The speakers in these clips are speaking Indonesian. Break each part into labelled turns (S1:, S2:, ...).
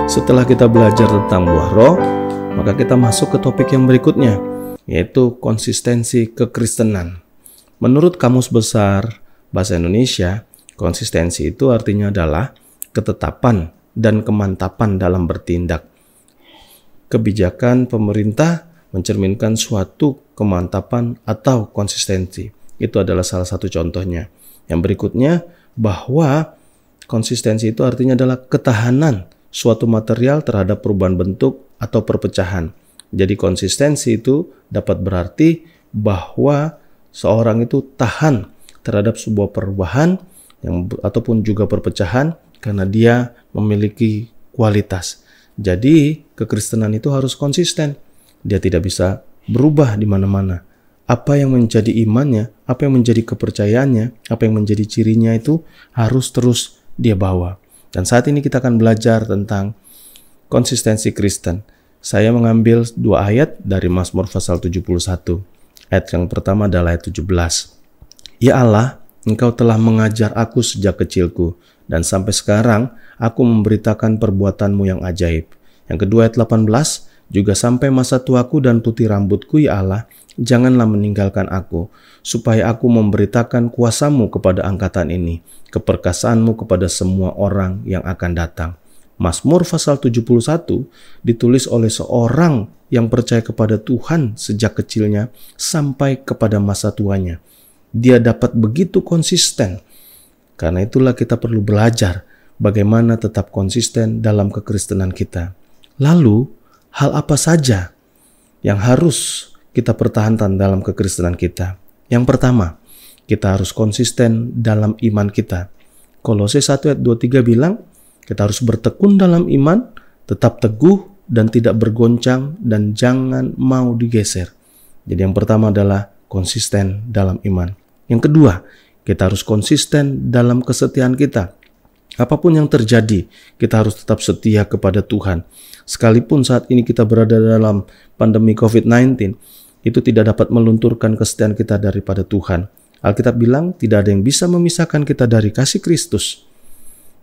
S1: Setelah kita belajar tentang buah roh, maka kita masuk ke topik yang berikutnya, yaitu konsistensi kekristenan. Menurut Kamus Besar Bahasa Indonesia, konsistensi itu artinya adalah ketetapan dan kemantapan dalam bertindak. Kebijakan pemerintah mencerminkan suatu kemantapan atau konsistensi. Itu adalah salah satu contohnya. Yang berikutnya, bahwa konsistensi itu artinya adalah ketahanan suatu material terhadap perubahan bentuk atau perpecahan. Jadi konsistensi itu dapat berarti bahwa seorang itu tahan terhadap sebuah perubahan ataupun juga perpecahan karena dia memiliki kualitas. Jadi kekristenan itu harus konsisten. Dia tidak bisa berubah di mana-mana. Apa yang menjadi imannya, apa yang menjadi kepercayaannya, apa yang menjadi cirinya itu harus terus dia bawa. Dan saat ini kita akan belajar tentang konsistensi Kristen. Saya mengambil 2 ayat dari Mazmur pasal 71. Ayat yang pertama adalah ayat 17. Ya Allah, Engkau telah mengajar aku sejak kecilku, dan sampai sekarang aku memberitakan perbuatanmu yang ajaib. Yang kedua ayat 18, juga sampai masa tuaku dan putih rambutku, ya Allah, janganlah meninggalkan aku, supaya aku memberitakan kuasamu kepada angkatan ini, keperkasaanmu kepada semua orang yang akan datang. Mazmur pasal 71 ditulis oleh seorang yang percaya kepada Tuhan sejak kecilnya sampai kepada masa tuanya. Dia dapat begitu konsisten. Karena itulah kita perlu belajar bagaimana tetap konsisten dalam kekristenan kita. Lalu, hal apa saja yang harus kita pertahankan dalam kekristenan kita? Yang pertama, kita harus konsisten dalam iman kita. Kolose 1 ayat 23 bilang, kita harus bertekun dalam iman, tetap teguh dan tidak bergoncang, dan jangan mau digeser. Jadi yang pertama adalah konsisten dalam iman. Yang kedua, kita harus konsisten dalam kesetiaan kita. Apapun yang terjadi, kita harus tetap setia kepada Tuhan. Sekalipun saat ini kita berada dalam pandemi COVID-19, itu tidak dapat melunturkan kesetiaan kita daripada Tuhan. Alkitab bilang tidak ada yang bisa memisahkan kita dari kasih Kristus.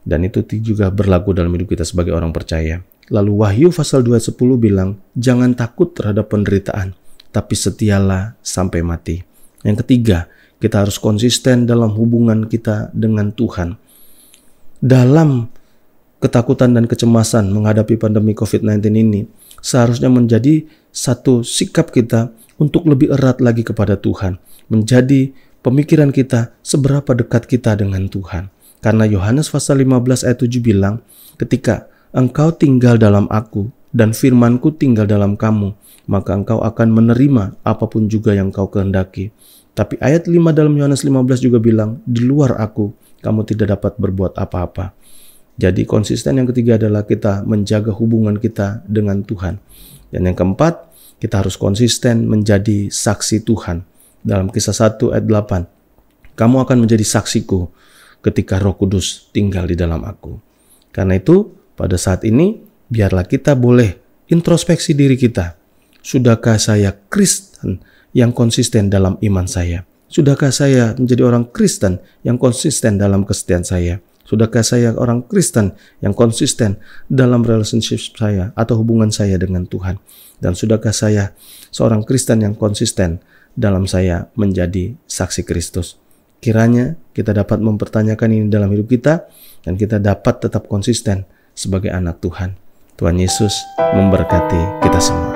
S1: Dan itu juga berlaku dalam hidup kita sebagai orang percaya. Lalu Wahyu pasal 2 ayat 10 bilang, jangan takut terhadap penderitaan, tapi setialah sampai mati. Yang ketiga, kita harus konsisten dalam hubungan kita dengan Tuhan. Dalam ketakutan dan kecemasan menghadapi pandemi COVID-19 ini, seharusnya menjadi satu sikap kita untuk lebih erat lagi kepada Tuhan. Menjadi pemikiran kita seberapa dekat kita dengan Tuhan. Karena Yohanes pasal 15 ayat 7 bilang, ketika engkau tinggal dalam aku dan firmanku tinggal dalam kamu, maka engkau akan menerima apapun juga yang kau kehendaki. Tapi ayat 5 dalam Yohanes 15 juga bilang, di luar aku, kamu tidak dapat berbuat apa-apa. Jadi konsisten yang ketiga adalah kita menjaga hubungan kita dengan Tuhan. Dan yang keempat, kita harus konsisten menjadi saksi Tuhan. Dalam Kisah 1 ayat 8, kamu akan menjadi saksiku ketika Roh Kudus tinggal di dalam aku. Karena itu, pada saat ini, biarlah kita boleh introspeksi diri kita. Sudahkah saya Kristen yang konsisten dalam iman saya? Sudahkah saya menjadi orang Kristen yang konsisten dalam kesetiaan saya? Sudahkah saya orang Kristen yang konsisten dalam relationship saya atau hubungan saya dengan Tuhan? Dan sudahkah saya seorang Kristen yang konsisten dalam saya menjadi saksi Kristus? Kiranya kita dapat mempertanyakan ini dalam hidup kita dan kita dapat tetap konsisten sebagai anak Tuhan. Tuhan Yesus memberkati kita semua.